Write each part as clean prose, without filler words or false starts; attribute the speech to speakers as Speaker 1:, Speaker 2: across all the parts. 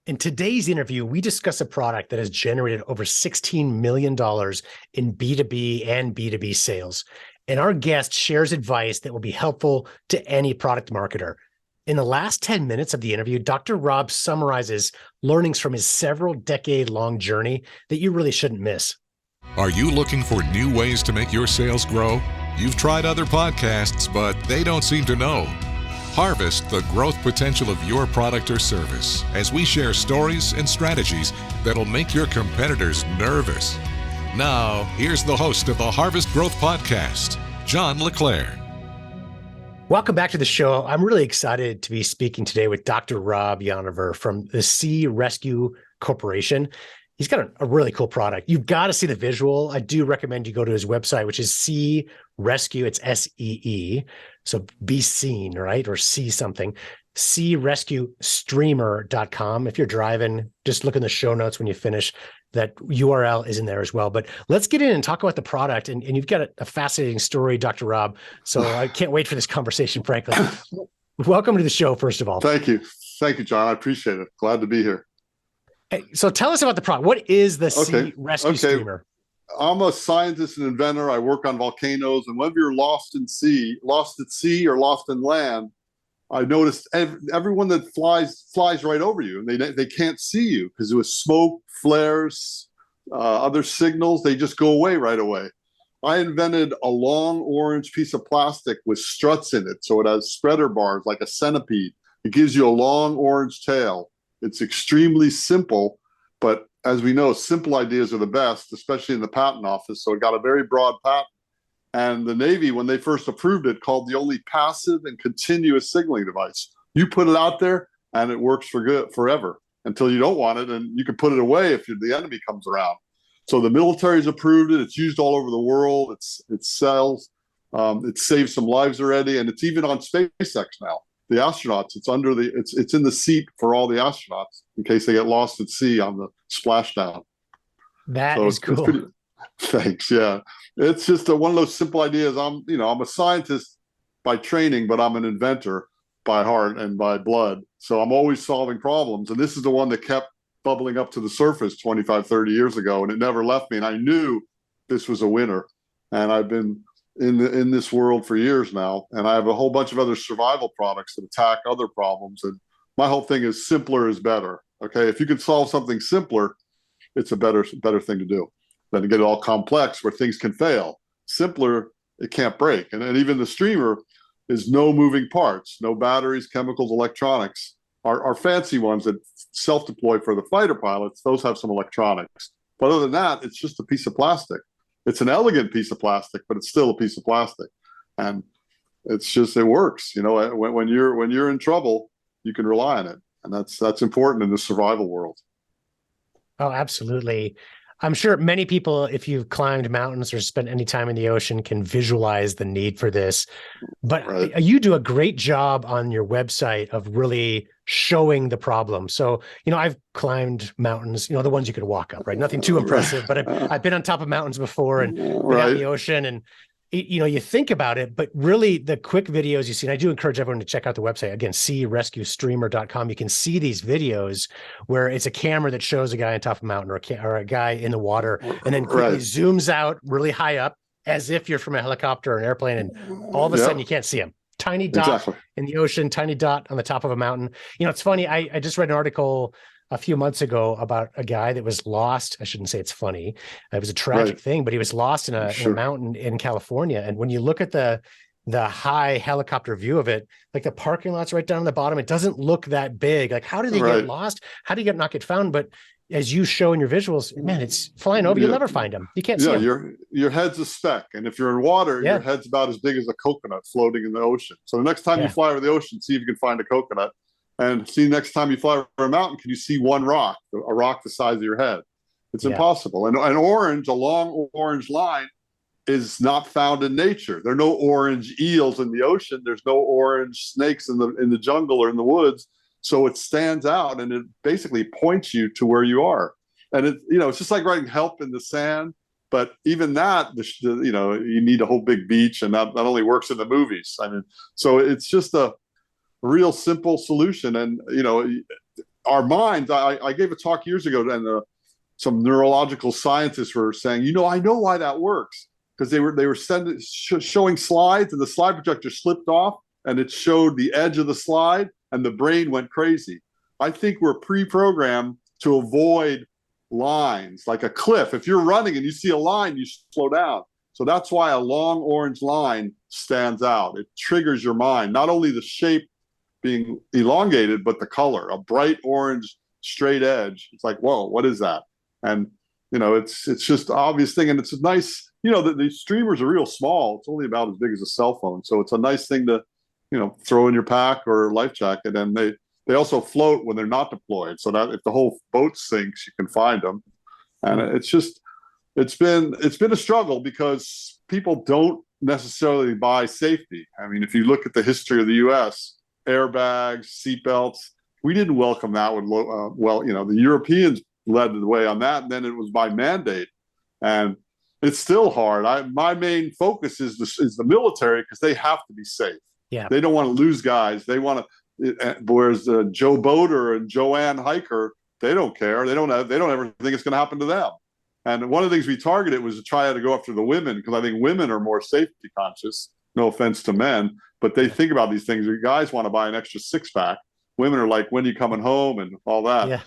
Speaker 1: In today's interview, we discuss a product that has generated over $16 million in B2B and B2B sales. And our guest shares advice that will be helpful to any product marketer. In the last 10 minutes of the interview, Dr. Rob summarizes learnings from his several decade-long journey that you really shouldn't miss.
Speaker 2: Are you looking for new ways to make your sales grow? You've tried other podcasts, but they don't seem to know. Harvest the growth potential of your product or service as we share stories and strategies that'll make your competitors nervous. Now, here's the host of the Harvest Growth Podcast, John LeClaire.
Speaker 1: Welcome back to the show. I'm really excited to be speaking today with Dr. Rob Yonover from the Sea Rescue Corporation. He's got a really cool product. You've got to see the visual. I do recommend you go to his website, which is Sea Rescue. It's SEE. So be seen, right? Or see something. SeaRescueStreamer.com. If you're driving, just look in the show notes when you finish. That URL is in there as well. But let's get in and talk about the product. And you've got a fascinating story, Dr. Rob. So I can't wait for this conversation, frankly. Welcome to the show, first of all.
Speaker 3: Thank you. Thank you, John. I appreciate it. Glad to be here.
Speaker 1: Hey, so tell us about the product. What is the Sea Rescue Streamer?
Speaker 3: I'm a scientist and inventor. I work on volcanoes. And whenever you're lost at sea or lost in land, I noticed everyone that flies right over you, and they can't see you because it was smoke, flares, other signals. They just go away right away. I invented a long orange piece of plastic with struts in it. So it has spreader bars like a centipede. It gives you a long orange tail. It's extremely simple, but as we know, simple ideas are the best, especially in the patent office. So it got a very broad patent. And the Navy, when they first approved it, called the only passive and continuous signaling device. You put it out there and it works for good forever until you don't want it, and you can put it away if the enemy comes around. So the military's approved it. It's used all over the world. It sells. It saved some lives already, and it's even on SpaceX now. The astronauts, it's in the seat for all the astronauts in case they get lost at sea on the splashdown.
Speaker 1: That is cool.
Speaker 3: Thanks. Yeah. It's just one of those simple ideas. I'm a scientist by training, but I'm an inventor by heart and by blood. So I'm always solving problems. And this is the one that kept bubbling up to the surface 25, 30 years ago, and it never left me. And I knew this was a winner. And I've been in this world for years now, and I have a whole bunch of other survival products that attack other problems. And my whole thing is simpler is better. Okay, if you can solve something simpler, it's a better thing to do than to get it all complex where things can fail. Simpler, it can't break. And even the streamer is no moving parts, no batteries, chemicals, electronics. Our fancy ones that self-deploy for the fighter pilots, those have some electronics. But other than that, it's just a piece of plastic. It's an elegant piece of plastic, but it's still a piece of plastic, and it works. You know, when you're in trouble, you can rely on it, and that's important in the survival world.
Speaker 1: Oh, absolutely. I'm sure many people, if you've climbed mountains or spent any time in the ocean, can visualize the need for this. But right. You do a great job on your website of really showing the problem. So, I've climbed mountains, the ones you could walk up, right? Nothing too impressive, but I've been on top of mountains before and been out in the ocean, and you think about it, but really the quick videos you see, and I do encourage everyone to check out the website. Again, SeaRescueStreamer.com. You can see these videos where it's a camera that shows a guy on top of a mountain or a guy in the water, and then quickly zooms out really high up as if you're from a helicopter or an airplane, and all of a sudden you can't see him. Tiny dot in the ocean, tiny dot on the top of a mountain. It's funny. I just read an article a few months ago about a guy that was lost. I shouldn't say it's funny. It was a tragic thing, but he was lost in a mountain in California. And when you look at the high helicopter view of it, like the parking lot's right down on the bottom, it doesn't look that big. Like, how did they get lost? How do you not get found? But as you show in your visuals, man, it's flying over. You'll never find him. You can't see him.
Speaker 3: Your head's a speck. And if you're in water, your head's about as big as a coconut floating in the ocean. So the next time you fly over the ocean, see if you can find a coconut. And see, next time you fly over a mountain, can you see one rock, a rock the size of your head? It's impossible. And a long orange line is not found in nature. There are no orange eels in the ocean. There's no orange snakes in the jungle or in the woods. So it stands out, and it basically points you to where you are. And it's just like writing help in the sand. But even that, you need a whole big beach, and that only works in the movies. I mean, so it's just a real simple solution. And our minds, I gave a talk years ago, and some neurological scientists were saying, I know why that works, because they were showing slides, and the slide projector slipped off, and it showed the edge of the slide, and the brain went crazy. I think we're pre-programmed to avoid lines, like a cliff. If you're running and you see a line, you slow down. So that's why a long orange line stands out. It triggers your mind, not only the shape being elongated, but the color, a bright orange straight edge. It's like, whoa, what is that? And, it's just an obvious thing. And it's a nice, the streamers are real small. It's only about as big as a cell phone. So it's a nice thing to, throw in your pack or life jacket. And they also float when they're not deployed. So that if the whole boat sinks, you can find them. And it's been a struggle because people don't necessarily buy safety. I mean, if you look at the history of the U.S., airbags, seatbelts, we didn't welcome that with, the Europeans led the way on that, and then it was by mandate. And it's still hard. My main focus is the military, because they have to be safe.
Speaker 1: Yeah,
Speaker 3: they don't want to lose guys. They want to. Whereas Joe Boater and Joanne Hiker, they don't care. They don't ever think it's going to happen to them. And one of the things we targeted was to try to go after the women, because I think women are more safety conscious. No offense to men, but they think about these things. Guys want to buy an extra six-pack. Women are like, when are you coming home, and all that.
Speaker 1: Yeah.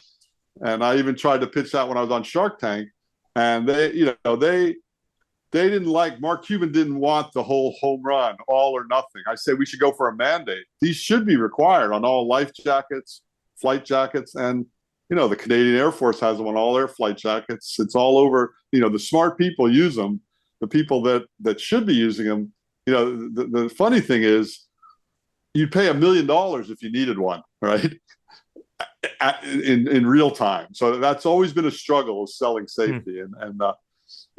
Speaker 3: And I even tried to pitch that when I was on Shark Tank, and they didn't like, Mark Cuban didn't want the whole home run, all or nothing. I said we should go for a mandate. These should be required on all life jackets, flight jackets, and the Canadian Air Force has them on all their flight jackets. It's all over. The smart people use them. The people that should be using them. The funny thing is, you'd pay $1 million if you needed one, right? In real time. So that's always been a struggle, is selling safety. And I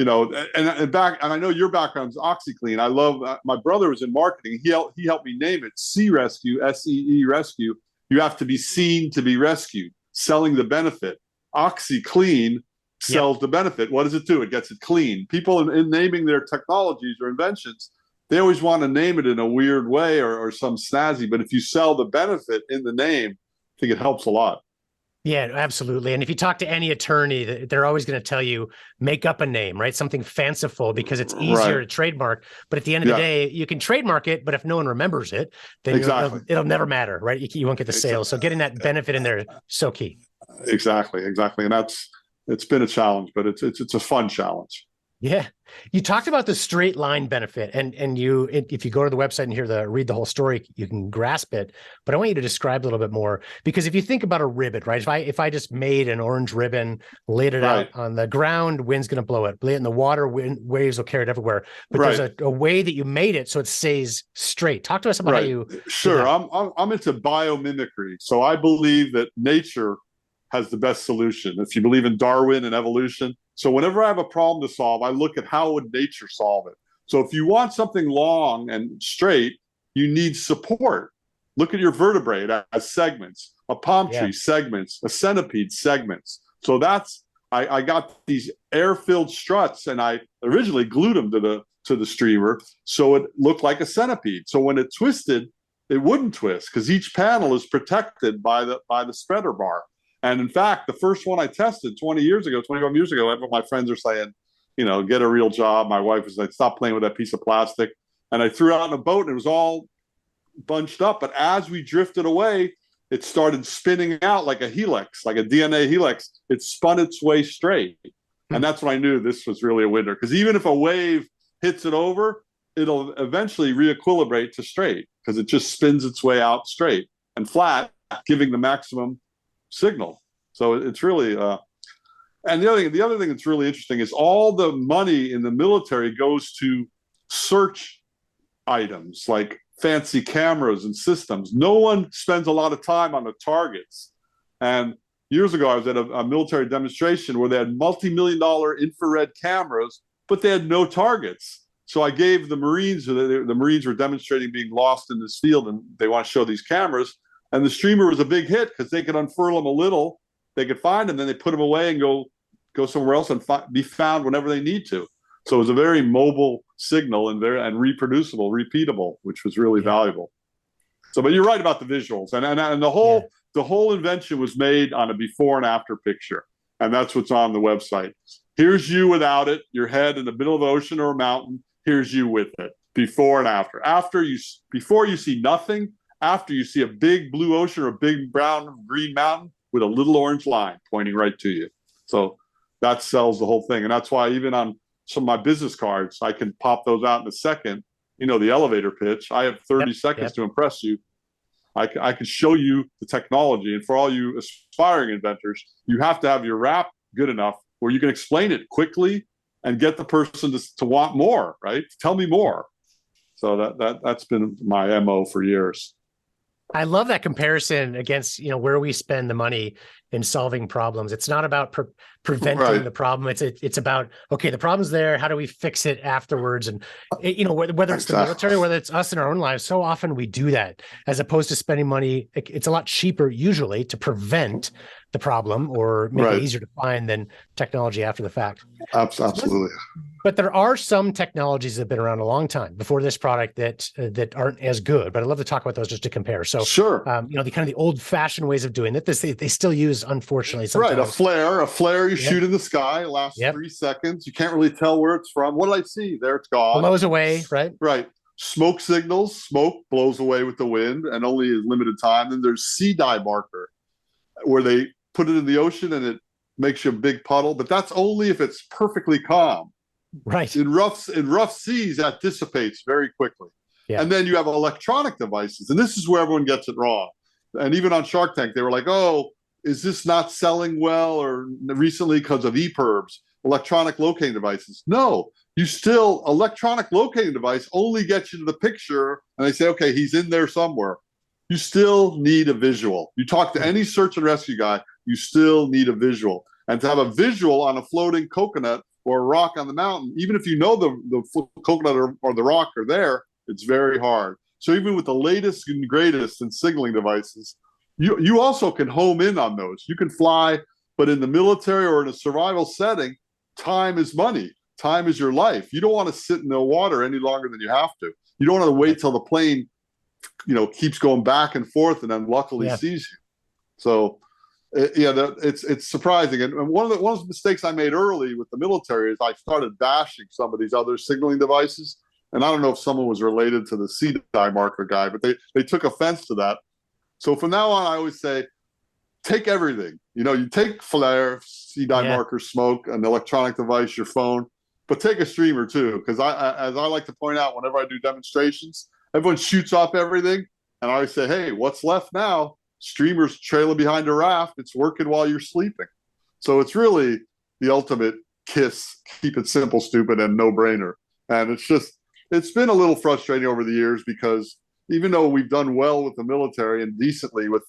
Speaker 3: know your background's OxyClean. I love my brother was in marketing. He helped me name it Sea Rescue, SEE Rescue. You have to be seen to be rescued, selling the benefit. OxyClean sells the benefit. What does it do? It gets it clean. People in naming their technologies or inventions, they always want to name it in a weird way or some snazzy. But if you sell the benefit in the name, I think it helps a lot.
Speaker 1: Yeah, absolutely. And if you talk to any attorney, they're always going to tell you, make up a name, right? Something fanciful, because it's easier to trademark. But at the end of the day, you can trademark it, but if no one remembers it, then it'll never matter, right? You won't get the sales. So getting that benefit in there is so key.
Speaker 3: Exactly. And it's been a challenge, but it's a fun challenge.
Speaker 1: Yeah. You talked about the straight line benefit, and if you go to the website and read the whole story, you can grasp it. But I want you to describe a little bit more, because if you think about a ribbon, right? If I just made an orange ribbon, laid it out on the ground, wind's going to blow it. Lay it in the water, waves will carry it everywhere. But there's a way that you made it so it stays straight. Talk to us about how you.
Speaker 3: Sure. I'm into biomimicry. So I believe that nature has the best solution. If you believe in Darwin and evolution. So whenever I have a problem to solve, I look at how would nature solve it. So if you want something long and straight, you need support. Look at your vertebrae as segments, a palm tree segments, a centipede segments. So I got these air-filled struts, and I originally glued them to the streamer so it looked like a centipede. So when it twisted, it wouldn't twist, because each panel is protected by the spreader bar. And in fact, the first one I tested 21 years ago, my friends are saying, get a real job. My wife was like, stop playing with that piece of plastic. And I threw it out in a boat, and it was all bunched up. But as we drifted away, it started spinning out like a helix, like a DNA helix. It spun its way straight. And that's when I knew this was really a winner. Because even if a wave hits it over, it'll eventually re-equilibrate to straight, because it just spins its way out straight and flat, giving the maximum signal. So it's really and the other thing that's really interesting is all the money in the military goes to search items like fancy cameras and systems. No one spends a lot of time on the targets. And years ago, I was at a military demonstration where they had multi-million-dollar infrared cameras, but they had no targets. So I gave the Marines, the Marines were demonstrating being lost in this field, and they want to show these cameras. And the streamer was a big hit, because they could unfurl them a little, they could find them, then they put them away and go somewhere else and be found whenever they need to. So it was a very mobile signal and reproducible, repeatable, which was really valuable. So, but you're right about the visuals, and the whole the whole invention was made on a before and after picture. And that's what's on the website. Here's you without it, your head in the middle of the ocean or a mountain. Here's you with it, before and after. Before you see nothing, after you see a big blue ocean or a big brown green mountain with a little orange line pointing right to you. So that sells the whole thing. And that's why even on some of my business cards, I can pop those out in a second. You know, the elevator pitch. I have 30 seconds to impress you. I can show you the technology. And for all you aspiring inventors, you have to have your wrap good enough where you can explain it quickly and get the person to want more, right? Tell me more. So that's been my MO for years.
Speaker 1: I love that comparison against, where we spend the money in solving problems. It's not about preventing the problem. It's about, okay, the problem's there. How do we fix it afterwards? And, whether it's the military, whether it's us in our own lives, so often we do that as opposed to spending money. It's a lot cheaper usually to prevent the problem or make it easier to find than technology after the fact.
Speaker 3: Absolutely.
Speaker 1: But there are some technologies that have been around a long time before this product that aren't as good. But I'd love to talk about those just to compare. So,
Speaker 3: sure,
Speaker 1: the kind of the old-fashioned ways of doing it. They still use, unfortunately, sometimes.
Speaker 3: Right, a flare you shoot in the sky, lasts 3 seconds. You can't really tell where it's from. What did I see? There, it's gone.
Speaker 1: Blows away, right?
Speaker 3: Right. Smoke signals. Smoke blows away with the wind, and only a limited time. Then there's sea dye marker, where they put it in the ocean and it makes you a big puddle. But that's only if it's perfectly calm.
Speaker 1: Right.
Speaker 3: In rough seas, that dissipates very quickly. Yeah. And then you have electronic devices, and this is where everyone gets it wrong. And even on Shark Tank, they were like, "Oh, is this not selling well?" Or recently because of EPIRBs, electronic locating devices. No, electronic locating device only gets you to the picture, and they say, "Okay, he's in there somewhere." You still need a visual. You talk to any search and rescue guy, you still need a visual. And to have a visual on a floating coconut or a rock on the mountain, even if you know the coconut or the rock are there, it's very hard. So even with the latest and greatest in signaling devices, you also can home in on those. You can fly, but in the military or in a survival setting, time is money. Time is your life. You don't want to sit in the water any longer than you have to. You don't want to wait till the plane, keeps going back and forth and then luckily sees you. So it's surprising. And one of the mistakes I made early with the military is I started bashing some of these other signaling devices. And I don't know if someone was related to the sea dye marker guy, but they took offense to that. So from now on, I always say, take everything. You take flare, sea dye marker, smoke, an electronic device, your phone, but take a streamer too. Because as I like to point out, whenever I do demonstrations, everyone shoots off everything. And I always say, hey, what's left now? Streamers trailing behind a raft. It's working while you're sleeping. So it's really the ultimate KISS, keep it simple, stupid, and no-brainer. And it's been a little frustrating over the years because even though we've done well with the military and decently with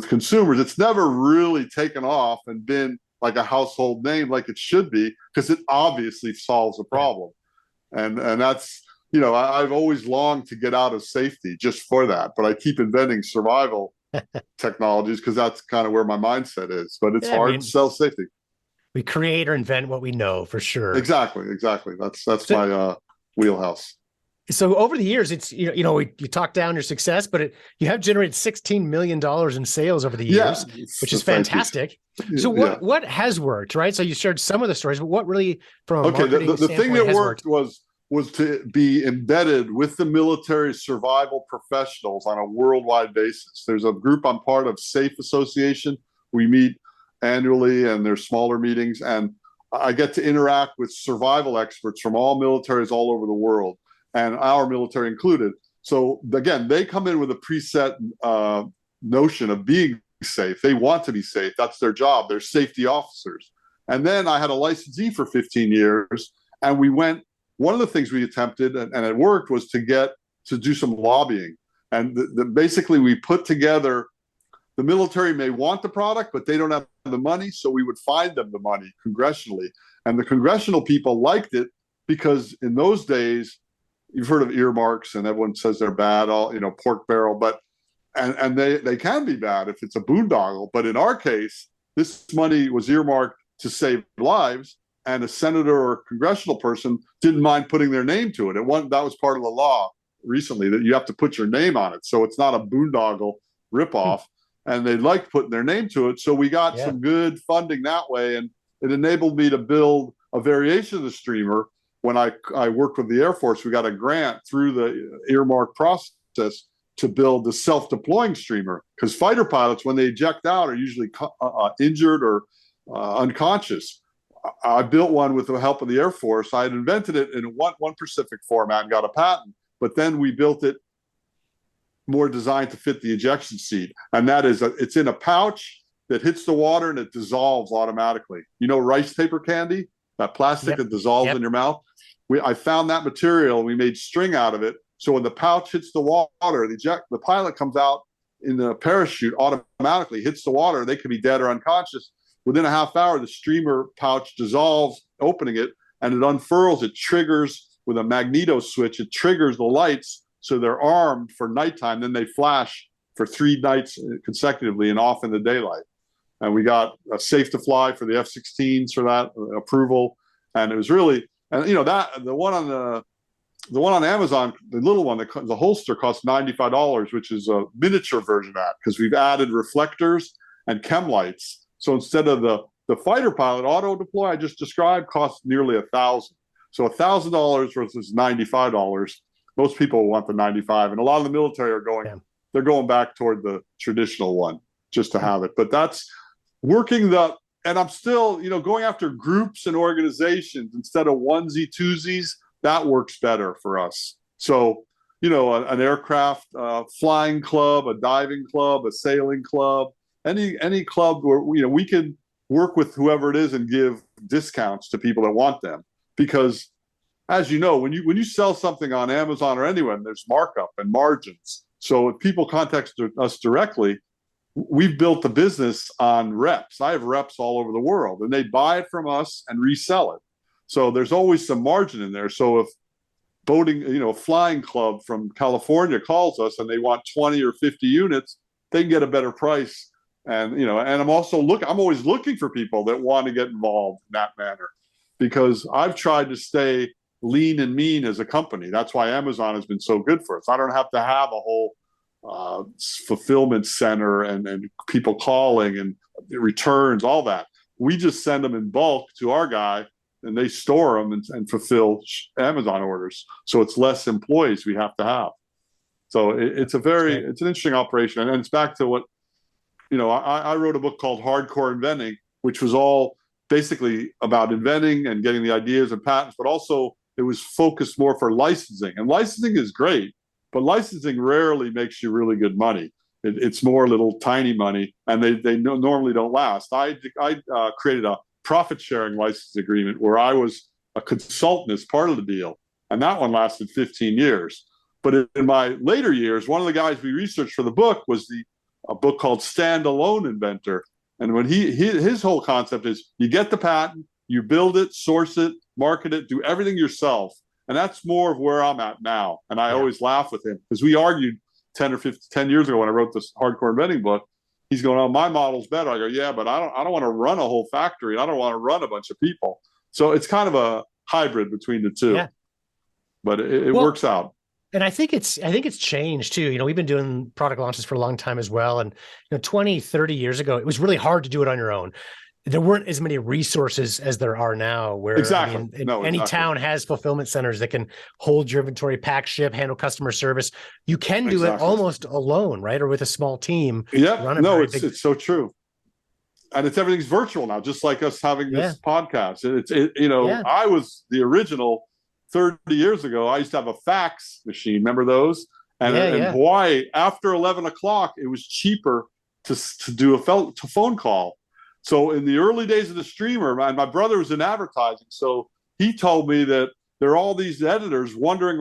Speaker 3: consumers, it's never really taken off and been like a household name like it should be, because it obviously solves a problem. And that's, I've always longed to get out of safety just for that, but I keep inventing survival technologies because that's kind of where my mindset is. But it's hard to sell safety.
Speaker 1: We create or invent what we know, for sure.
Speaker 3: Exactly. That's my wheelhouse.
Speaker 1: So over the years, it's you talk down your success, but you have generated $16 million in sales over the years, which is fantastic. So what has worked, right? So you shared some of the stories, but what really from a marketing
Speaker 3: the thing that worked was to be embedded with the military survival professionals on a worldwide basis. There's a group I'm part of, SAFE Association. We meet annually, and there's smaller meetings, and I get to interact with survival experts from all militaries all over the world, and our military included. So again, they come in with a preset notion of being safe. They want to be safe. That's their job. They're safety officers. And then I had a licensee for 15 years, and one of the things we attempted, and it worked, was to do some lobbying. And basically we put together, the military may want the product, but they don't have the money, so we would find them the money congressionally. And the congressional people liked it because in those days, you've heard of earmarks, and everyone says they're bad, pork barrel, but and they can be bad if it's a boondoggle. But in our case, this money was earmarked to save lives, and a senator or congressional person didn't mind putting their name to it. That was part of the law recently, that you have to put your name on it, so it's not a boondoggle ripoff. and they liked putting their name to it. So we got some good funding that way, and it enabled me to build a variation of the streamer. When I worked with the Air Force, we got a grant through the earmark process to build the self-deploying streamer, because fighter pilots, when they eject out, are usually injured or unconscious. I built one with the help of the Air Force. I had invented it in one Pacific format and got a patent, but then we built it more designed to fit the ejection seat. And that is, it's in a pouch that hits the water and it dissolves automatically. You know, rice paper candy, that plastic that dissolves in your mouth. I found that material and we made string out of it. So when the pouch hits the water, the pilot comes out in the parachute automatically, hits the water. They could be dead or unconscious. Within a half hour, the streamer pouch dissolves, opening it, and it unfurls. It triggers with a magneto switch. It triggers the lights, so they're armed for nighttime. Then they flash for 3 nights consecutively and off in the daylight. And we got a safe to fly for the F-16s for that approval. And it was really, and you know, that the one on Amazon, the little one, the holster costs $95, which is a miniature version of that, because we've added reflectors and chem lights. So instead of the fighter pilot auto deploy I just described costs nearly $1,000. So $1,000 versus $95. Most people want the 95, and a lot of the military are going, they're going back toward the traditional one just to have it. But that's working and I'm still, you know, going after groups and organizations instead of onesie twosies. That works better for us. So, you know, an aircraft flying club, a diving club, a sailing club, any club where, you know, we can work with whoever it is and give discounts to people that want them. Because as you know, when you sell something on Amazon or anywhere, there's markup and margins. So if people contact us directly, we've built the business on reps. I have reps all over the world, and they buy it from us and resell it. So there's always some margin in there. So if boating, you know, a flying club from California calls us and they want 20 or 50 units, they can get a better price. And, you know, and I'm always looking for people that want to get involved in that manner, because I've tried to stay lean and mean as a company. That's why Amazon has been so good for us. I don't have to have a whole fulfillment center and people calling and returns, all that. We just send them in bulk to our guy, and they store them and fulfill Amazon orders. So it's less employees we have to have. So it's an interesting operation. And it's back to what, you know, I wrote a book called Hardcore Inventing, which was all basically about inventing and getting the ideas and patents, but also it was focused more for licensing. And licensing is great, but licensing rarely makes you really good money. It's more little tiny money, and they normally don't last. I created a profit-sharing license agreement where I was a consultant as part of the deal, and that one lasted 15 years. But in my later years, one of the guys we researched for the book was a book called Standalone Inventor. And when his whole concept is you get the patent, you build it, source it, market it, do everything yourself. And that's more of where I'm at now. And I always laugh with him, because we argued 10 years ago when I wrote this Hardcore Inventing book. He's going, oh, my model's better. I go, yeah, but I don't want to run a whole factory. I don't want to run a bunch of people. So it's kind of a hybrid between the two. Yeah. But it works out.
Speaker 1: And I think it's changed too. You know, we've been doing product launches for a long time as well. And, you know, 20, 30 years ago, it was really hard to do it on your own. There weren't as many resources as there are now, where any town has fulfillment centers that can hold your inventory, pack, ship, handle customer service. You can do it almost alone, right? Or with a small team.
Speaker 3: Yeah, no, it's so true. And everything's virtual now, just like us having this podcast. I was the original 30 years ago. I used to have a fax machine. Remember those? And in Hawaii, after 11 o'clock, it was cheaper to do a phone call. So in the early days of the streamer, my brother was in advertising, so he told me that there are all these editors wondering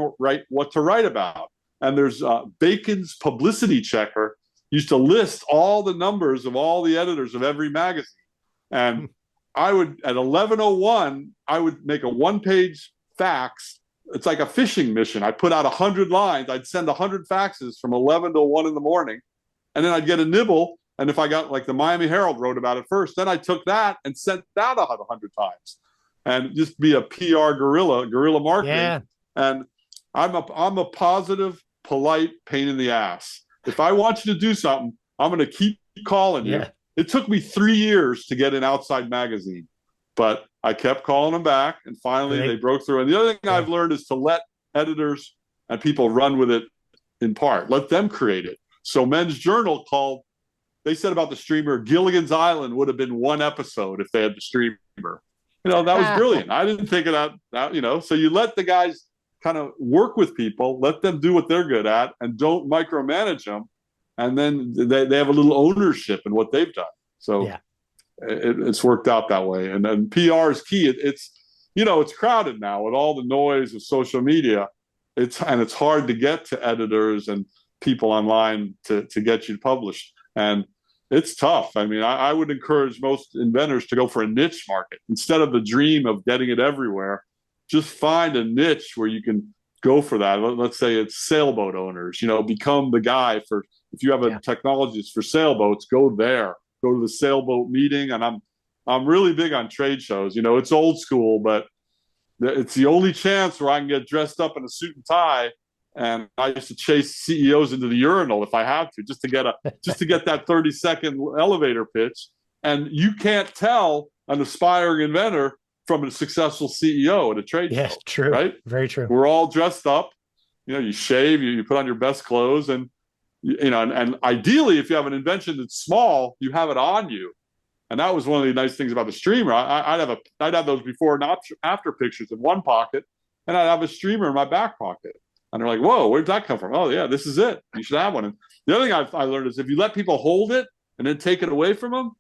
Speaker 3: what to write about. And there's Bacon's Publicity Checker used to list all the numbers of all the editors of every magazine. And I would, at 11:01, I would make a one-page fax. It's like a fishing mission. I put out 100 lines. I'd send 100 faxes from 11 to 1 in the morning, and then I'd get a nibble. And if I got, like, the Miami Herald wrote about it first, then I took that and sent that 100 times, and just be a PR guerrilla marketing. Yeah. And I'm a positive, polite pain in the ass. If I want you to do something, I'm going to keep calling you.
Speaker 1: Yeah.
Speaker 3: It took me 3 years to get an outside magazine, but I kept calling them back, and finally they broke through. And the other thing I've learned is to let editors and people run with it in part. Let them create it. So Men's Journal they said about the streamer, Gilligans Island would have been one episode if they had the streamer. That was brilliant. I didn't think of that, So you let the guys kind of work with people, let them do what they're good at, and don't micromanage them. And then they have a little ownership in what they've done. So it's worked out that way. And then PR is key. It's crowded now with all the noise of social media. It's hard to get to editors and people online to get you published. And it's tough. I mean, I would encourage most inventors to go for a niche market instead of the dream of getting it everywhere. Just find a niche where you can go for that. Let's say it's sailboat owners, become the guy for, if you have a technologist for sailboats, go there, go to the sailboat meeting. And I'm really big on trade shows. It's old school, but it's the only chance where I can get dressed up in a suit and tie. And I used to chase CEOs into the urinal if I had to, just to get that 30-second elevator pitch. And you can't tell an aspiring inventor from a successful CEO at a trade show.
Speaker 1: Yes, true.
Speaker 3: Right?
Speaker 1: Very true.
Speaker 3: We're all dressed up. You shave, you put on your best clothes, and and ideally, if you have an invention that's small, you have it on you. And that was one of the nice things about the streamer. I'd have those before and after pictures in one pocket, and I'd have a streamer in my back pocket. And they're like, whoa, where'd that come from? Oh, yeah, this is it. You should have one. And the other thing I learned is if you let people hold it and then take it away from them,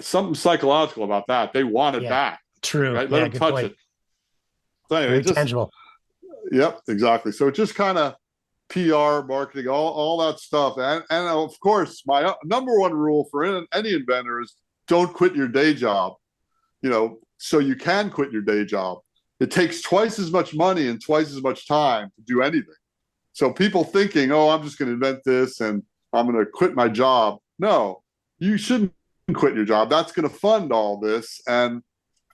Speaker 3: something psychological about that. They want it back.
Speaker 1: True.
Speaker 3: Right? Let them touch
Speaker 1: point.
Speaker 3: it. So anyway,
Speaker 1: Very tangible.
Speaker 3: Yep, exactly. So it's just kind of PR, marketing, all that stuff. And of course, my number one rule for any inventor is don't quit your day job, so you can quit your day job. It takes twice as much money and twice as much time to do anything. So people thinking, oh, I'm just going to invent this and I'm going to quit my job. No, you shouldn't quit your job. That's going to fund all this. And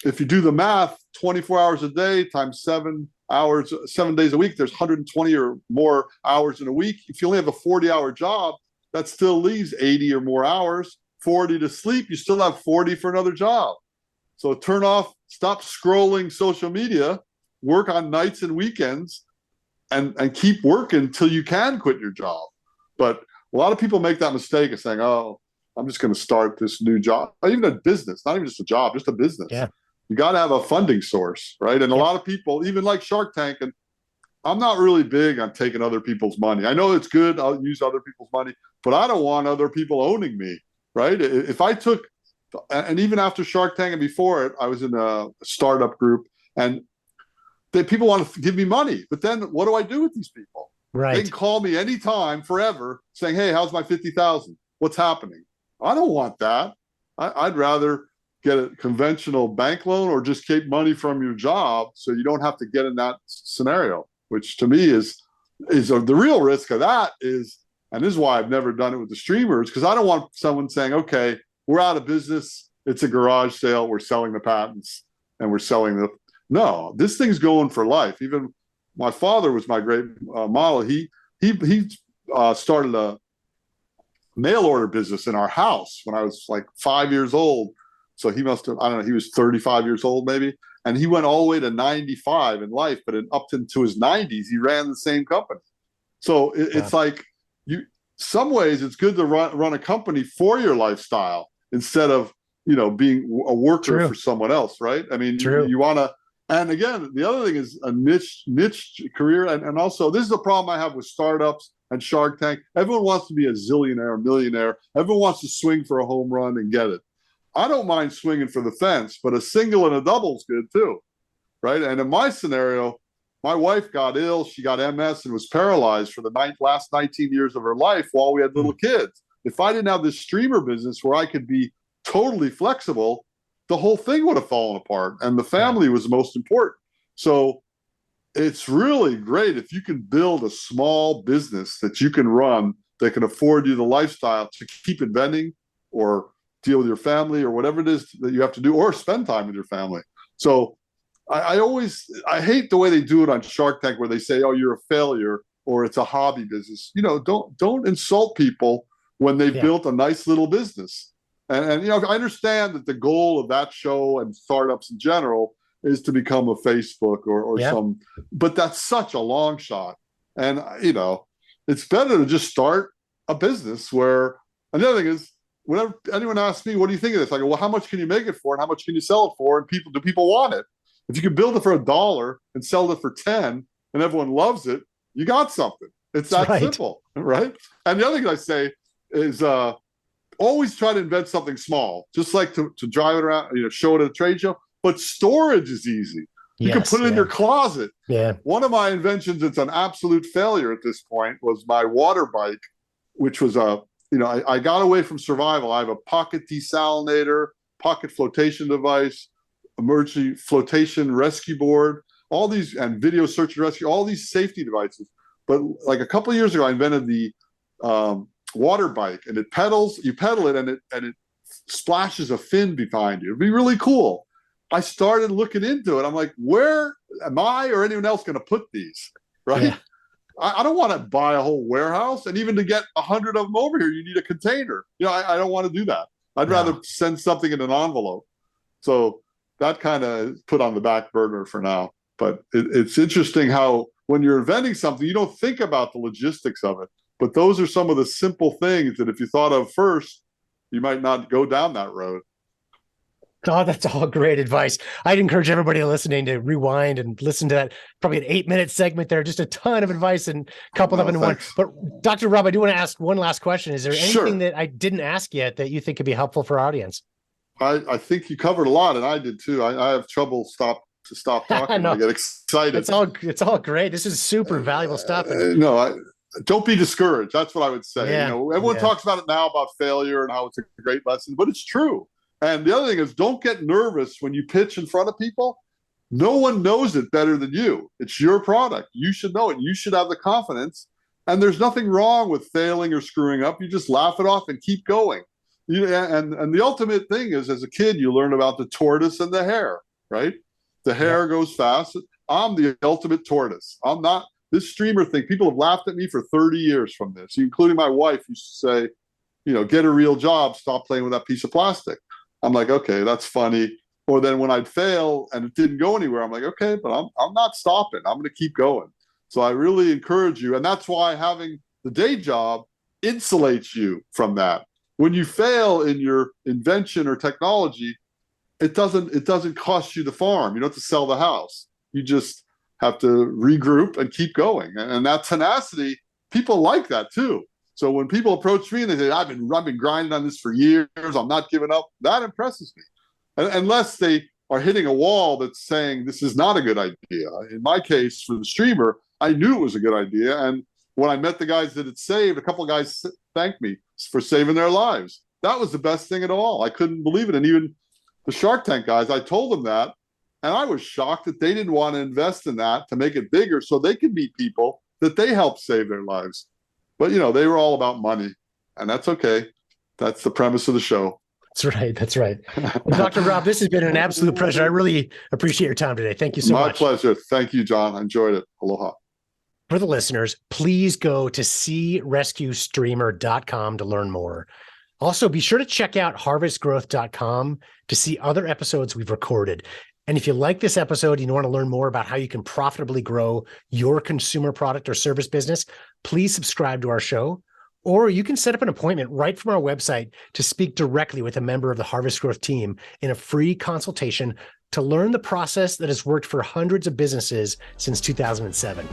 Speaker 3: if you do the math, 24 hours a day times 7 hours, 7 days a week, there's 120 or more hours in a week. If you only have a 40-hour job, that still leaves 80 or more hours, 40 to sleep. You still have 40 for another job. So stop scrolling social media, work on nights and weekends, and keep working until you can quit your job. But a lot of people make that mistake of saying, oh, I'm just going to start this new job, even a business, not even just a job, just a business.
Speaker 1: Yeah.
Speaker 3: You got to have a funding source, right? And a lot of people, even like Shark Tank, and I'm not really big on taking other people's money. I know it's good. I'll use other people's money, but I don't want other people owning me, right? If I took, and even after Shark Tank and before it, I was in a startup group, and people want to give me money. But then what do I do with these people?
Speaker 1: Right.
Speaker 3: They can call me anytime, forever, saying, hey, how's my 50,000? What's happening? I don't want that. I'd rather get a conventional bank loan or just keep money from your job so you don't have to get in that scenario, which to me is the real risk of that is, and this is why I've never done it with the streamers, because I don't want someone saying, okay, we're out of business. It's a garage sale. We're selling the patents and we're selling no, this thing's going for life. Even my father was my great model. He started a mail order business in our house when I was like 5 years old. So he must have, I don't know, he was 35 years old maybe. And he went all the way to 95 in life, but up into his 90s, he ran the same company. So it's like some ways it's good to run a company for your lifestyle instead of, being a worker for someone else, right? I mean, you want to, and again, the other thing is a niche career. And also, this is a problem I have with startups and Shark Tank. Everyone wants to be a zillionaire, millionaire. Everyone wants to swing for a home run and get it. I don't mind swinging for the fence, but a single and a double is good too, right? And in my scenario, my wife got ill. She got MS and was paralyzed for the last 19 years of her life while we had little kids. If I didn't have this streamer business where I could be totally flexible, the whole thing would have fallen apart. And the family was most important. So it's really great if you can build a small business that you can run that can afford you the lifestyle to keep inventing or deal with your family or whatever it is that you have to do, or spend time with your family. So I hate the way they do it on Shark Tank where they say, oh, you're a failure or it's a hobby business. Don't insult people when they've built a nice little business. And you know, I understand that the goal of that show and startups in general is to become a Facebook or some, but that's such a long shot. And, you know, it's better to just start a business where, and the other thing is, whenever anyone asks me, what do you think of this? I go, well, how much can you make it for? And how much can you sell it for? And do people want it? If you can build it for $1 and sell it for 10 and everyone loves it, you got something. It's that simple, right? And the other thing I say is always try to invent something small, just like to drive it around, you know, show it at a trade show. But storage is easy. You can put it in your closet. Yeah. One of my inventions that's an absolute failure at this point was my water bike, which was you know, I got away from survival. I have a pocket desalinator, pocket flotation device, emergency flotation rescue board, all these, and video search and rescue, all these safety devices. But like a couple of years ago, I invented the water bike, and it pedals, you pedal it, and it splashes a fin behind you. It'd be really cool. I started looking into it. I'm like, where am I or anyone else going to put these? Right? Yeah. I don't want to buy a whole warehouse, and even to get 100 of them over here, you need a container. You know, I don't want to do that. I'd rather send something in an envelope. So that kind of put on the back burner for now. But it's interesting how when you're inventing something, you don't think about the logistics of it. But those are some of the simple things that if you thought of first, you might not go down that road.
Speaker 1: Oh, that's all great advice. I'd encourage everybody listening to rewind and listen to that, probably an 8-minute segment there. Just a ton of advice and coupled up into one. But Dr. Rob, I do want to ask one last question. Is there anything that I didn't ask yet that you think could be helpful for our audience?
Speaker 3: I think you covered a lot, and I did too. I have trouble stop talking. No, I get excited.
Speaker 1: It's all great. This is super valuable stuff.
Speaker 3: Don't be discouraged. That's what I would say. You know, everyone talks about it now about failure and how it's a great lesson, but it's true. And the other thing is, don't get nervous when you pitch in front of people. No one knows it better than you. It's your product. You should know it. You should have the confidence. And there's nothing wrong with failing or screwing up. You just laugh it off and keep going. And the ultimate thing is, as a kid, you learn about the tortoise and the hare, right? The hare goes fast. I'm the ultimate tortoise. I'm not this streamer thing. People have laughed at me for 30 years from this, including my wife used to say, you know, get a real job. Stop playing with that piece of plastic. I'm like, okay, that's funny. Or then when I'd fail and it didn't go anywhere, I'm like, okay, but I'm not stopping. I'm going to keep going. So I really encourage you. And that's why having the day job insulates you from that. When you fail in your invention or technology, it doesn't cost you the farm. You don't have to sell the house. You just have to regroup and keep going. And that tenacity, people like that too. So when people approach me and they say, I've been grinding on this for years, I'm not giving up, that impresses me. Unless they are hitting a wall that's saying this is not a good idea. In my case, for the streamer, I knew it was a good idea. And when I met the guys that it saved, a couple of guys thanked me for saving their lives. That was the best thing at all. I couldn't believe it. And even the Shark Tank guys, I told them that. And I was shocked that they didn't want to invest in that to make it bigger so they could meet people that they helped save their lives. But, you know, they were all about money, and that's okay. That's the premise of the show.
Speaker 1: That's right. That's right. Well, Dr. Rob, this has been an absolute pleasure. I really appreciate your time today. Thank you so much.
Speaker 3: My pleasure. Thank you, John. I enjoyed it. Aloha.
Speaker 1: For the listeners, please go to searescuestreamer.com to learn more. Also, be sure to check out harvestgrowth.com to see other episodes we've recorded. And if you like this episode and you want to learn more about how you can profitably grow your consumer product or service business, please subscribe to our show, or you can set up an appointment right from our website to speak directly with a member of the Harvest Growth team in a free consultation to learn the process that has worked for hundreds of businesses since 2007.